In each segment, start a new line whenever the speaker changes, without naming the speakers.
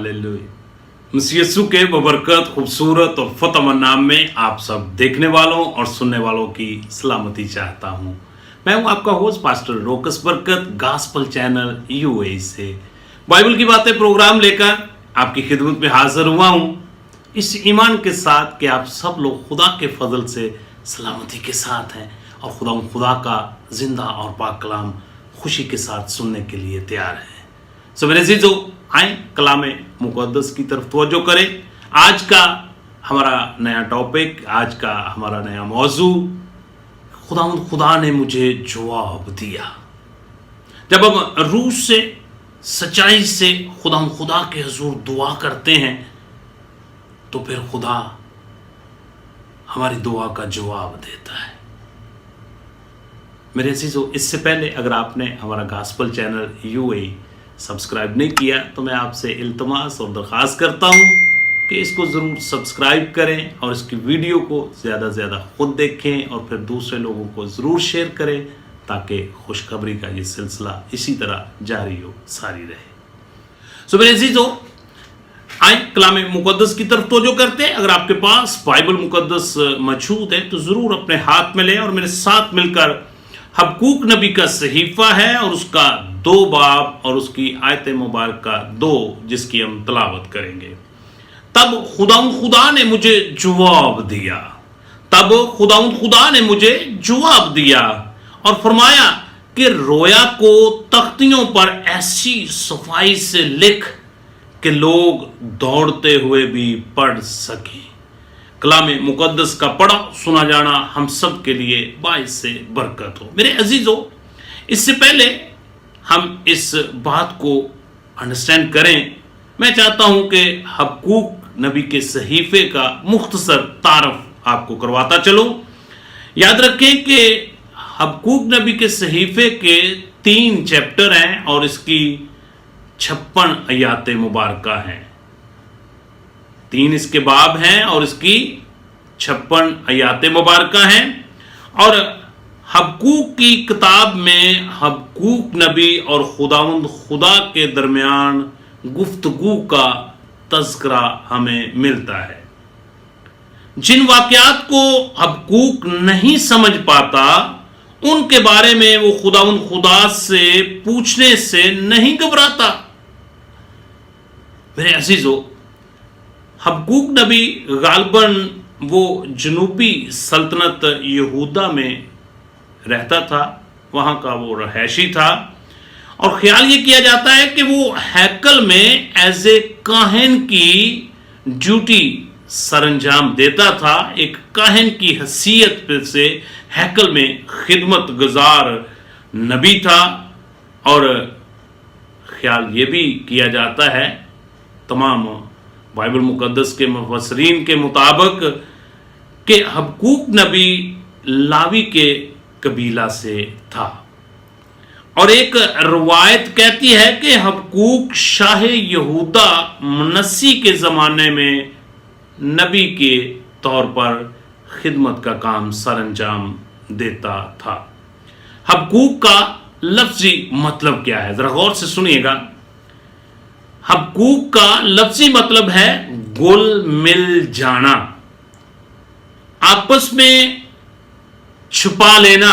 Hallelujah. मसीह यीशु के बबरकत खूबसूरत और फतेहमंद नाम में आप सब देखने वालों और सुनने वालों की सलामती चाहता हूँ। मैं हूँ आपका होस्ट पास्टर रोकस बरकत, गॉस्पल चैनल यूएई से बाइबल की बातें प्रोग्राम लेकर आपकी खिदमत में हाजिर हुआ हूँ, इस ईमान के साथ कि आप सब लोग खुदा के फजल से सलामती के साथ हैं और खुदा का जिंदा और पाक कलाम खुशी के साथ सुनने के लिए तैयार है। सो मेरे अज़ीज़ों, आए कलाम मुक़द्दस की तरफ तवज्जो करें। आज का हमारा नया टॉपिक, आज का हमारा नया मौजू, खुदा ने मुझे जवाब दिया। जब हम रूह से, सच्चाई से खुदा के हुजूर दुआ करते हैं तो फिर खुदा हमारी दुआ का जवाब देता है। मेरे अज़ीज़ों, इससे पहले अगर आपने हमारा गॉस्पल चैनल यूएई सब्सक्राइब नहीं किया तो मैं आपसे इल्तमास और दरख्वास्त करता हूँ कि इसको ज़रूर सब्सक्राइब करें और इसकी वीडियो को ज़्यादा से ज़्यादा खुद देखें और फिर दूसरे लोगों को ज़रूर शेयर करें ताकि खुशखबरी का ये सिलसिला इसी तरह जारी हो, सारी रहे। सो मेरे अज़ीज़ों, आए कलाम मुक़द्दस की तरफ तवज्जो करते हैं। अगर आपके पास बाइबल मुक़द्दस मौजूद है तो ज़रूर अपने हाथ में लें और मेरे साथ मिलकर हबक्कूक नबी का सहीफ़ा है और उसका 2 बाब और उसकी आयत मुबारक का 2 जिसकी हम तलावत करेंगे। तब खुदा ने मुझे जवाब दिया, तब खुदा ने मुझे जवाब दिया और फरमाया कि रोया को तख्तियों पर ऐसी सफाई से लिख कि लोग दौड़ते हुए भी पढ़ सकें। कलाम मुक़द्दस का पढ़ा सुना जाना हम सब के लिए बाइस से बरकत हो। मेरे अजीजों, इससे पहले हम इस बात को अंडरस्टैंड करें, मैं चाहता हूं कि हबक्कूक नबी के सहीफे का मुख्तसर तारफ आपको करवाता चलो। याद रखें कि हबक्कूक नबी के सहीफे के 3 चैप्टर हैं और इसकी 56 आयात मुबारका हैं। 3 इसके बाब हैं और इसकी 56 आयात मुबारका हैं। और हबक्कूक की किताब में हबक्कूक नबी और खुदा के दरमियान गुफ्तगू का तज़किरा हमें मिलता है। जिन वाक़यात को हबक्कूक नहीं समझ पाता उनके बारे में वो खुदा से पूछने से नहीं घबराता। मेरे अज़ीज़ों, हबक्कूक नबी गालबन वो जनूबी सल्तनत यहूदा में रहता था, वहाँ का वो रहायशी था और ख्याल ये किया जाता है कि वो हैकल में एज ए काहिन की ड्यूटी सरंजाम देता था। एक काहिन की हैसियत से हैकल में खिदमत गुजार नबी था। और ख्याल ये भी किया जाता है तमाम बाइबल मुक़द्दस के मुफस्सिरीन के मुताबिक कि हबक्कूक नबी लावी के कबीला से था। और एक रवायत कहती है कि हबक्कूक शाह यहूदा मनस्सी के ज़माने में नबी के तौर पर खिदमत का काम सरंजाम देता था। हबक्कूक का लफ्ज़ी मतलब क्या है, ज़रा गौर से सुनिएगा। हबक्कूक का लफ्ज़ी मतलब है घुल मिल जाना, आपस में छुपा लेना,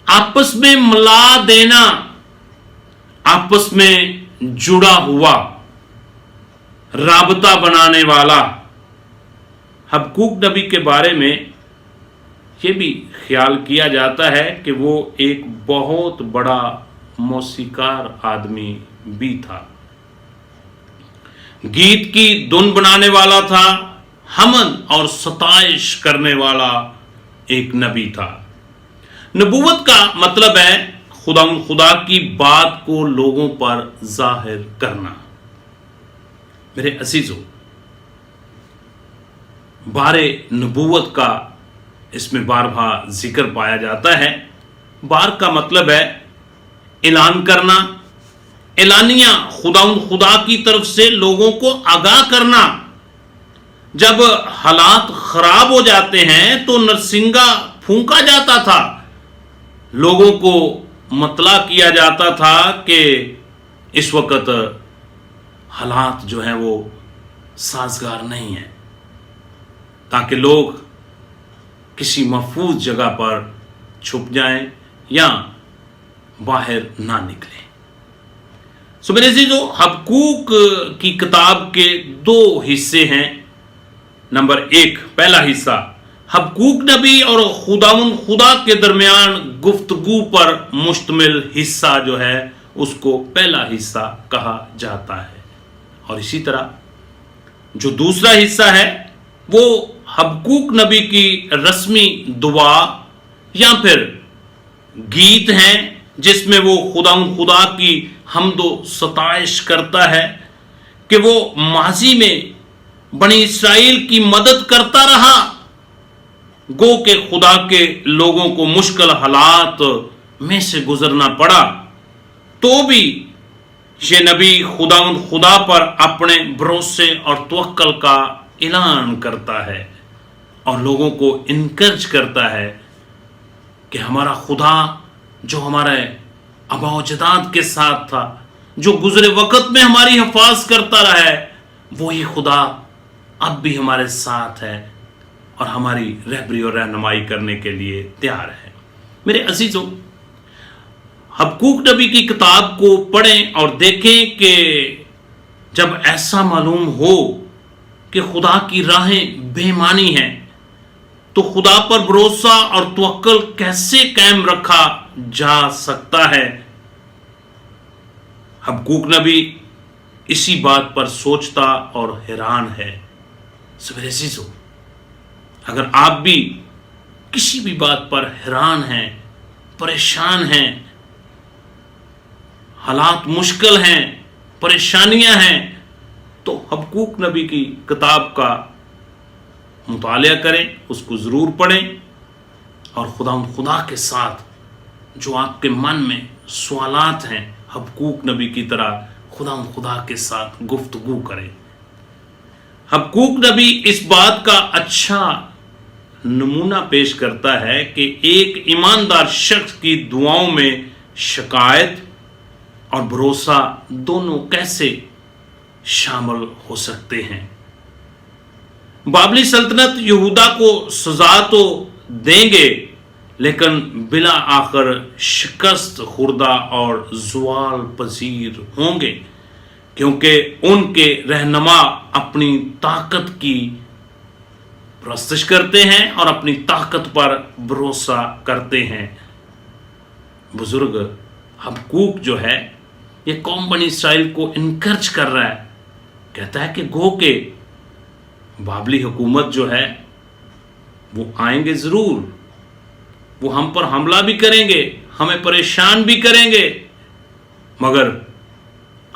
आपस में मिला देना, आपस में जुड़ा हुआ, राबता बनाने वाला। हबक्कूक नबी के बारे में यह भी ख्याल किया जाता है कि वो एक बहुत बड़ा मौसीकार आदमी भी था, गीत की धुन बनाने वाला था, हमद और सताइश करने वाला एक नबी था। नबूवत का मतलब है खुदा की बात को लोगों पर जाहिर करना। मेरे अजीजों, बारे नबूवत का इसमें बार बार जिक्र पाया जाता है। बार का मतलब है ऐलान करना, एलानिया, खुदा की तरफ से लोगों को आगाह करना। जब हालात खराब हो जाते हैं तो नरसिंगा फूंका जाता था, लोगों को मतला किया जाता था कि इस वक्त हालात जो हैं वो साजगार नहीं है, ताकि लोग किसी महफूज जगह पर छुप जाएं या बाहर ना निकलें। सो मेरे अज़ीज़ों, हबकूक की किताब के 2 हिस्से हैं। नंबर 1, पहला हिस्सा हबकूक नबी और खुदा के दरमियान गुफ्तगू पर मुश्तमिल हिस्सा जो है उसको पहला हिस्सा कहा जाता है। और इसी तरह जो दूसरा हिस्सा है वो हबकूक नबी की रस्मी दुआ या फिर गीत हैं, जिसमें वो खुदा की हम्दो सताइश करता है कि वो माजी में बनी इसराइल की मदद करता रहा, गो के खुदा के लोगों को मुश्किल हालात में से गुजरना पड़ा, तो भी ये नबी खुदा पर अपने भरोसे और तवक्कल का ऐलान करता है और लोगों को इनकरेज करता है कि हमारा खुदा जो हमारे आबा-ओ-अजदाद के साथ था, जो गुजरे वक्त में हमारी हिफाजत करता रहा है, वही खुदा अब भी हमारे साथ है और हमारी रहबरी और रहनुमाई करने के लिए तैयार है। मेरे अजीजों, हबकूक नबी की किताब को पढ़ें और देखें कि जब ऐसा मालूम हो कि खुदा की राहें बेईमानी हैं, तो खुदा पर भरोसा और तवक्कुल कैसे कायम रखा जा सकता है। हबकूक नबी इसी बात पर सोचता और हैरान है। मेरे अज़ीज़ों, अगर आप भी किसी भी बात पर हैरान हैं, परेशान हैं, हालात मुश्किल हैं, परेशानियां हैं, तो हबकूक नबी की किताब का मुतालिया करें, उसको ज़रूर पढ़ें और खुदा के साथ जो आपके मन में सवालात हैं, हबकूक नबी की तरह खुदा के साथ गुफ्तगू करें। हबकूक नबी इस बात का अच्छा नमूना पेश करता है कि एक ईमानदार शख्स की दुआओं में शिकायत और भरोसा दोनों कैसे शामिल हो सकते हैं। बाबली सल्तनत यहूदा को सजा तो देंगे, लेकिन बिला आखिर शिकस्त खुर्दा और ज़वाल पजीर होंगे, क्योंकि उनके रहनुमा अपनी ताकत की परस्तिश करते हैं और अपनी ताकत पर भरोसा करते हैं। बुजुर्ग हबकूक जो है ये कौम बनी इसराइल को इनकरेज कर रहा है, कहता है कि गो के बाबली हुकूमत जो है वो आएंगे ज़रूर, वो हम पर हमला भी करेंगे, हमें परेशान भी करेंगे, मगर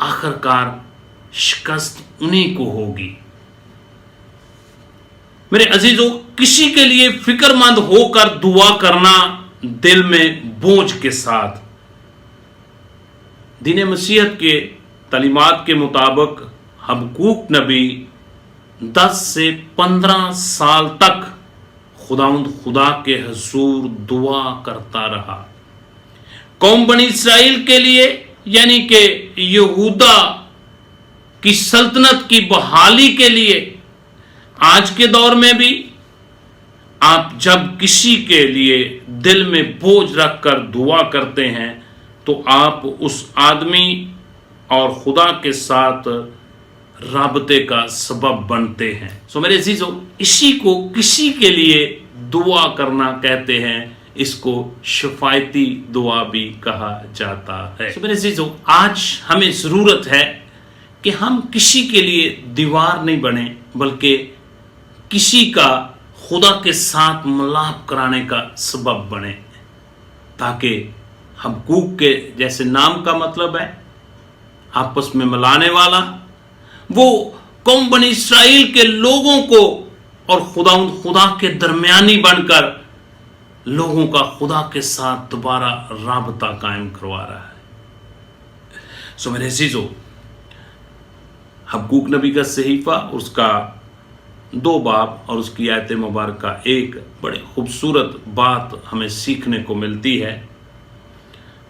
आखिरकार शिकस्त उन्हीं को होगी। मेरे अजीजों, किसी के लिए फिक्रमंद होकर दुआ करना दिल में बोझ के साथ। दीन मसीहत के तालीमात के मुताबिक हबकूक नबी 10 से 15 साल तक खुदा के हुजूर दुआ करता रहा। कौम बनी इसराइल के लिए, यानी कि यहूदा की सल्तनत की बहाली के लिए। आज के दौर में भी आप जब किसी के लिए दिल में बोझ रखकर दुआ करते हैं तो आप उस आदमी और खुदा के साथ राबते का सबब बनते हैं। सो मेरे अजीजों, इसी को किसी के लिए दुआ करना कहते हैं, इसको शफायती दुआ भी कहा जाता है। सो मेरे अजीजों, आज हमें ज़रूरत है कि हम किसी के लिए दीवार नहीं बने, बल्कि किसी का खुदा के साथ मिलाप कराने का सबब बने, ताकि हबकूक के जैसे नाम का मतलब है आपस में मिलाने वाला, वो कौम बनी इसराइल के लोगों को और खुदा के दरमियानी बनकर लोगों का खुदा के साथ दोबारा राबता कायम करवा रहा है। सो मेरे अजीजों, हबकूक नबी का सहीफा, उसका 2 बाब और उसकी आयत मुबारक एक बड़े खूबसूरत बात हमें सीखने को मिलती है।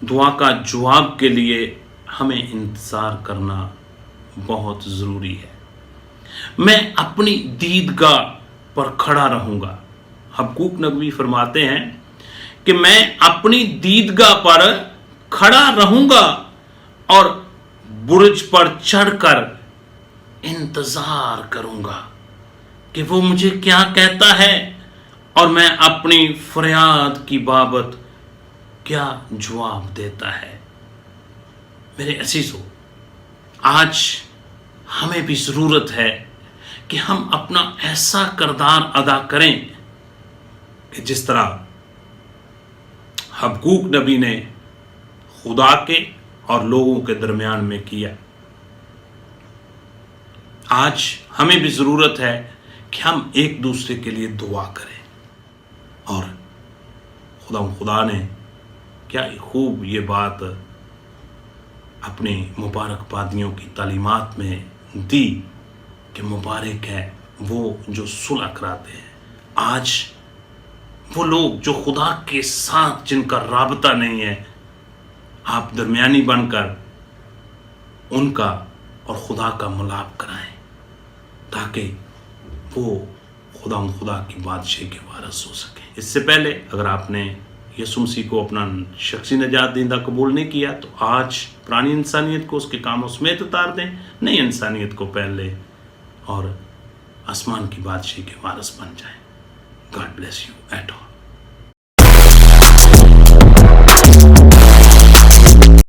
दुआ का जवाब के लिए हमें इंतज़ार करना बहुत ज़रूरी है। मैं अपनी दीदगाह पर खड़ा रहूँगा। हबक्कूक नबी फरमाते हैं कि मैं अपनी दीदगाह पर खड़ा रहूँगा और बुर्ज पर चढ़कर इंतज़ार करूँगा कि वो मुझे क्या कहता है और मैं अपनी फरियाद की बाबत क्या जवाब देता है। मेरे अजीजों, आज हमें भी ज़रूरत है कि हम अपना ऐसा किरदार अदा करें कि जिस तरह हबक्कूक नबी ने खुदा के और लोगों के दरमियान में किया। आज हमें भी ज़रूरत है कि हम एक दूसरे के लिए दुआ करें। और खुदा ने क्या खूब ये बात अपने मुबारक पादियों की तालीमात में दी कि मुबारक है वो जो सुलह कराते हैं। आज वो लोग जो खुदा के साथ जिनका राबता नहीं है, आप दरमियानी बनकर उनका और खुदा का मिलाप कराएं ताकि वो खुदा की बादशाही के वारिस हो सके। इससे पहले अगर आपने यीशु मसीह को अपना शख्सी निजात दींदा कबूल नहीं किया तो आज पुरानी इंसानियत को उसके कामों समेत उतार दें, नई इंसानियत को पहन लें और आसमान की बादशाही के वारिस बन जाएं। God bless you at all.